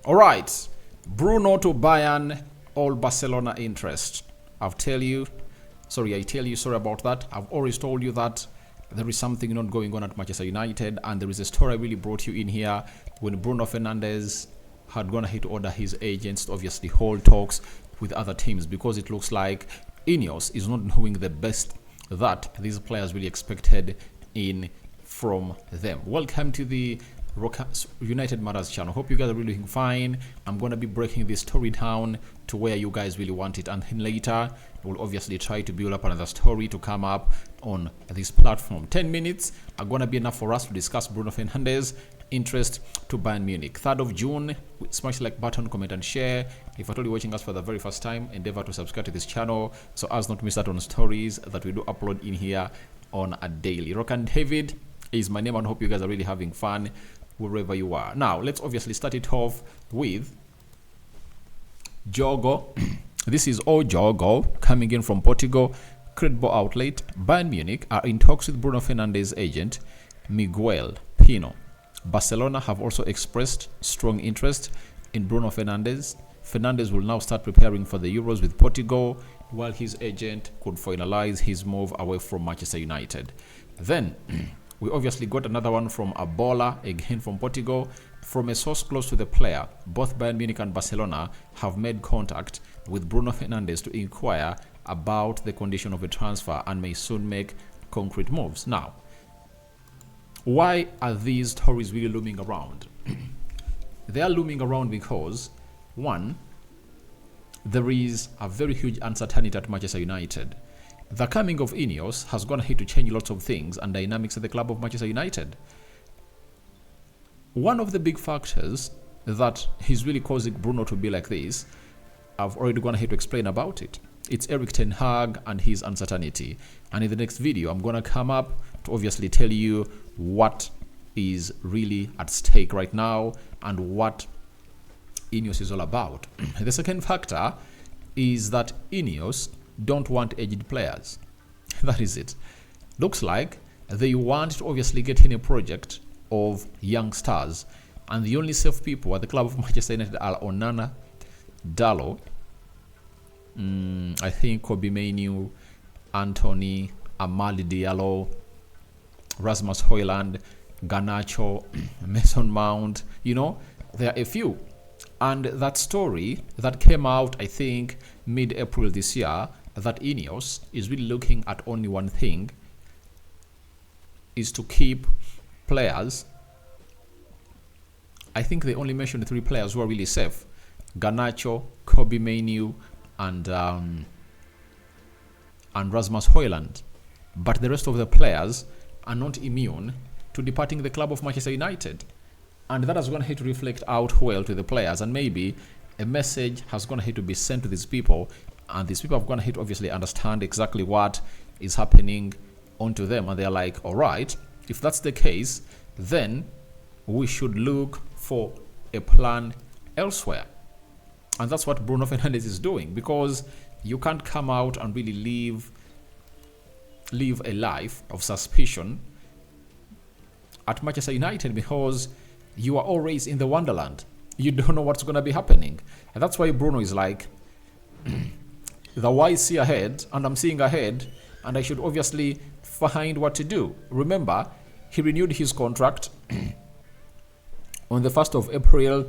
All right. Bruno to Bayern, all Barcelona interest. I tell you, sorry about that. I've always told you that there is something not going on at Manchester United, and there is a story I really brought you in here when Bruno Fernandes had gone ahead to order his agents to obviously hold talks with other teams, because it looks like Ineos is not doing the best that these players really expected in from them. Welcome to the United Matters channel. Hope you guys are really doing fine. I'm going to be breaking this story down to where you guys really want it, and then later we'll obviously try to build up another story to come up on this platform. 10 minutes are going to be enough for us to discuss Bruno Fernandes' interest to Bayern Munich. 3rd of June, smash the like button, comment and share. If you're totally watching us for the very first time, endeavor to subscribe to this channel so as not to miss out on stories that we do upload in here on a daily. Rock and David is my name, and hope you guys are really having fun wherever you are. Now, let's obviously start it off with Jogo. This is Jogo coming in from Portugal. Credible outlet. Bayern Munich are in talks with Bruno Fernandes' agent, Miguel Pino. Barcelona have also expressed strong interest in Bruno Fernandes. Fernandes will now start preparing for the Euros with Portugal, while his agent could finalize his move away from Manchester United. Then we obviously got another one from Abola, again from Portugal. From a source close to the player, both Bayern Munich and Barcelona have made contact with Bruno Fernandes to inquire about the condition of a transfer and may soon make concrete moves. Now, why are these stories really looming around? They are looming around because, one, there is a very huge uncertainty at Manchester United. The coming of Ineos has gone ahead to change lots of things and dynamics at the club of Manchester United. One of the big factors that is really causing Bruno to be like this, I've already gone ahead to explain about it. It's Erik ten Hag and his uncertainty. And in the next video, I'm going to come up to obviously tell you what is really at stake right now and what Ineos is all about. The second factor is that Ineos don't want aged players. That is it. Looks like they want to obviously get in a project of young stars, and the only safe people at the club of Manchester United are Onana, Dalot, I think Kobe Mainoo, Anthony, Amali Diallo, Rasmus Højlund, Garnacho, Mason Mount. You know, there are a few. And that story that came out, I think, mid-April this year, that Ineos is really looking at only one thing, is to keep players. I think they only mentioned 3 players who are really safe: Garnacho, Kobe Mainoo, and Rasmus Højlund. But the rest of the players are not immune to departing the club of Manchester United. And that has gone ahead to reflect out well to the players, and maybe a message has gone ahead to be sent to these people, and these people have gone ahead to obviously understand exactly what is happening onto them, and they're like, all right, if that's the case, then we should look for a plan elsewhere. And that's what Bruno Fernandes is doing, because you can't come out and really live a life of suspicion at Manchester United, because you are always in the wonderland. You don't know what's going to be happening. And that's why Bruno is like, the wise see ahead, and I'm seeing ahead, and I should obviously find what to do. Remember, he renewed his contract on the 1st of April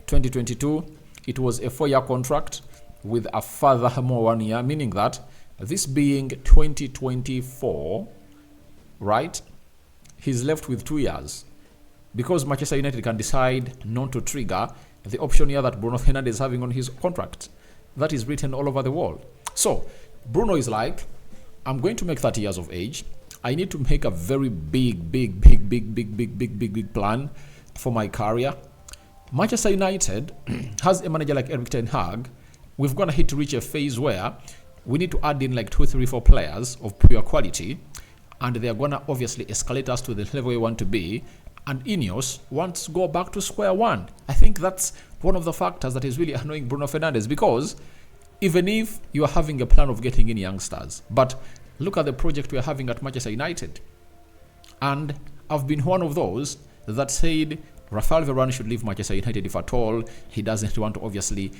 2022. It was a 4-year contract with a further more 1 year, meaning that this being 2024, right, he's left with 2 years. Because Manchester United can decide not to trigger the option here that Bruno Fernandes is having on his contract. That is written all over the world. So, Bruno is like, I'm going to make 30 years of age. I need to make a very big plan for my career. Manchester United has a manager like Erik ten Hag. We've gone ahead to reach a phase where we need to add in like 2, 3, 4 players of pure quality, and they're going to obviously escalate us to the level we want to be. And Ineos wants to go back to square one. I think that's one of the factors that is really annoying Bruno Fernandes, because even if you are having a plan of getting in youngsters, but look at the project we are having at Manchester United. And I've been one of those that said Rafael Varane should leave Manchester United if at all he doesn't want to obviously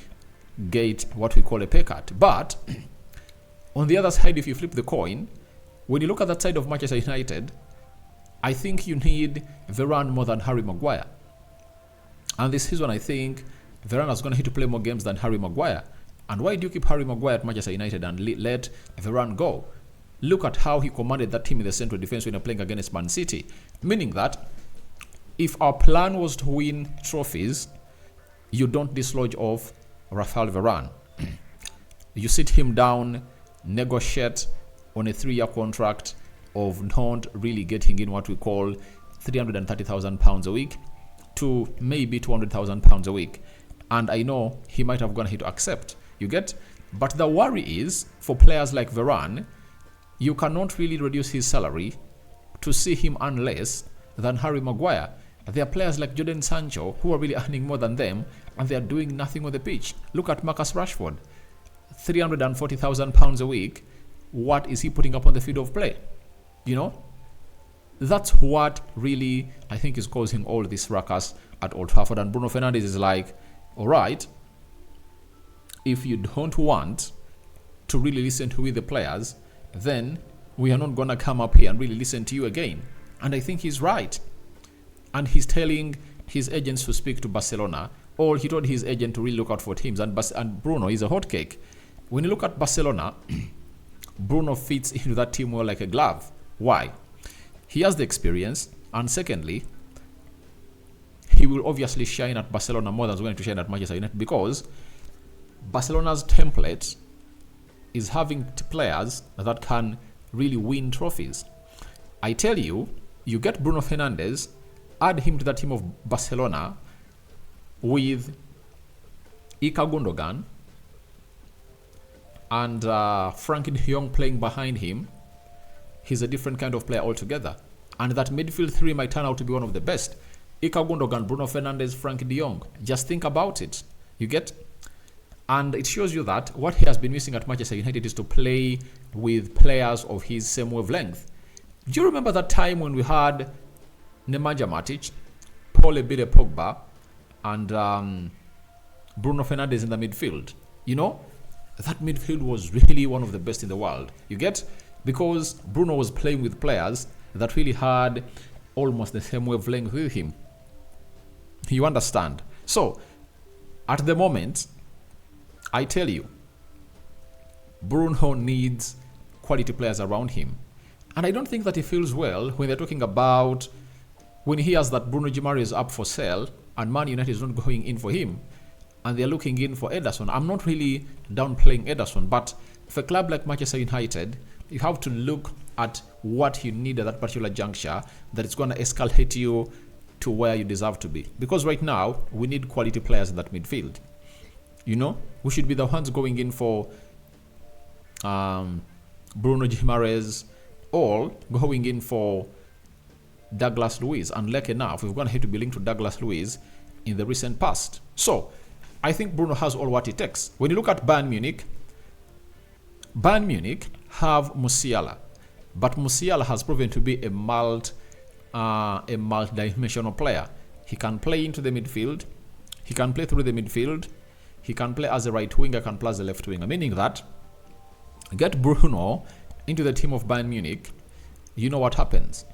get what we call a pay cut. But on the other side, if you flip the coin, when you look at that side of Manchester United, I think you need Varane more than Harry Maguire. And this season, I think Varane is going to need to play more games than Harry Maguire. And why do you keep Harry Maguire at Manchester United and let Varane go? Look at how he commanded that team in the central defense when you're playing against Man City. Meaning that if our plan was to win trophies, you don't dislodge off Rafael Varane. You sit him down, negotiate on a 3-year contract of not really getting in what we call £330,000 a week to maybe £200,000 a week. And I know he might have gone ahead to accept. You get? But the worry is, for players like Varane, you cannot really reduce his salary to see him earn less than Harry Maguire. There are players like Jadon Sancho who are really earning more than them, and they are doing nothing on the pitch. Look at Marcus Rashford, £340,000 a week. What is he putting up on the field of play? You know, that's what really I think is causing all this ruckus at Old Trafford. And Bruno Fernandes is like, all right, if you don't want to really listen to the players, then we are not going to come up here and really listen to you again. And I think he's right. And he's telling his agents to speak to Barcelona, or he told his agent to really look out for teams. And Bruno is a hotcake. When you look at Barcelona, Bruno fits into that team well like a glove. Why? He has the experience, and secondly, he will obviously shine at Barcelona more than he's going to shine at Manchester United, because Barcelona's template is having players that can really win trophies. I tell you, you get Bruno Fernandes, add him to the team of Barcelona with Ilkay Gundogan and Frankie de Jong playing behind him. He's a different kind of player altogether. And that midfield three might turn out to be one of the best. Ilkay Gundogan, Bruno Fernandes, Frankie de Jong. Just think about it. You get? And it shows you that what he has been missing at Manchester United is to play with players of his same wavelength. Do you remember that time when we had Nemanja Matic, Paul Ebile Pogba, and Bruno Fernandes in the midfield? You know, that midfield was really one of the best in the world. You get? Because Bruno was playing with players that really had almost the same wavelength with him. You understand? So, at the moment, I tell you, Bruno needs quality players around him. And I don't think that he feels well when they're talking about, when he hears that Bruno Guimaraes is up for sale and Man United is not going in for him, and they're looking in for Ederson. I'm not really downplaying Ederson, but for a club like Manchester United, you have to look at what you need at that particular juncture that is going to escalate you to where you deserve to be. Because right now, we need quality players in that midfield. You know, we should be the ones going in for Bruno Guimaraes or going in for Douglas Luiz. And like enough, we've gone ahead to be linked to Douglas Luiz in the recent past. So, I think Bruno has all what it takes. When you look at Bayern Munich have Musiala. But Musiala has proven to be a multi-dimensional player. He can play into the midfield. He can play through the midfield. He can play as a right winger, can play as a left winger. Meaning that, get Bruno into the team of Bayern Munich, you know what happens.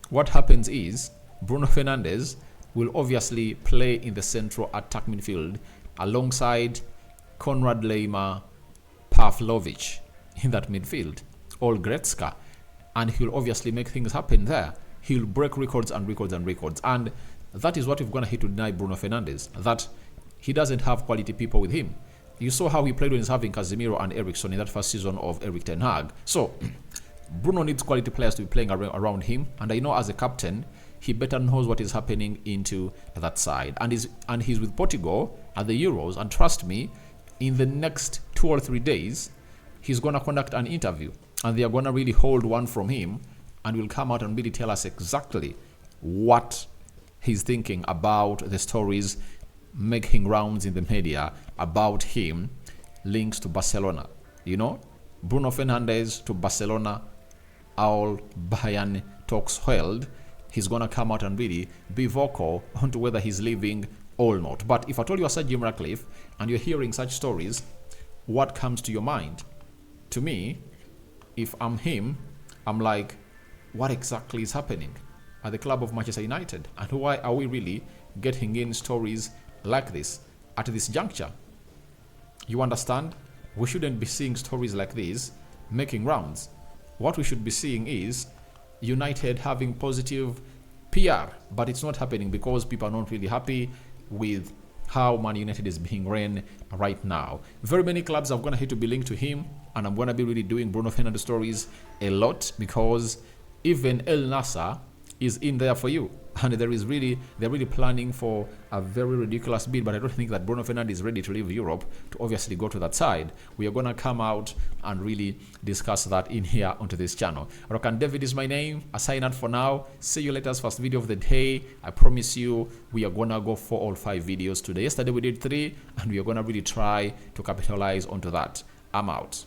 What happens is, Bruno Fernandes will obviously play in the central attack midfield alongside Konrad Laimer, Pavlovic in that midfield, or Gretzka, and he'll obviously make things happen there. He'll break records and records and records, and that is what we've gone ahead to deny Bruno Fernandes, that he doesn't have quality people with him. You saw how he played when he's having Casemiro and Eriksen in that first season of Erik ten Hag. So Bruno needs quality players to be playing around him, and I know as a captain, he better knows what is happening into that side. And he's with Portugal at the Euros, and trust me, in the next 2 or 3 days, he's going to conduct an interview, and they are going to really hold one from him, and will come out and really tell us exactly what he's thinking about the stories making rounds in the media about him, links to Barcelona. You know, Bruno Fernandes to Barcelona, all Bayern talks held. he's gonna come out and really be vocal onto whether he's leaving or not. But if I told you Sir Jim Ratcliffe and you're hearing such stories, what comes to your mind? To me, if I'm him, I'm like, what exactly is happening at the club of Manchester United? And why are we really getting in stories like this at this juncture? You understand? We shouldn't be seeing stories like this making rounds. What we should be seeing is United having positive PR, but it's not happening because people are not really happy with how Man United is being ran right now. Very many clubs are going to hate to be linked to him, and I'm going to be really doing Bruno Fernandes stories a lot because even El Nasser is in there for you, and they're really planning for a very ridiculous bid. But I don't think that Bruno Fernandes is ready to leave Europe to obviously go to that side. We are going to come out and really discuss that in here onto this channel. Rokan David is my name. I sign out for now. See you later. First video of the day. I promise you we are going to go for all 5 videos today. Yesterday we did 3, and we are going to really try to capitalize onto that. I'm out.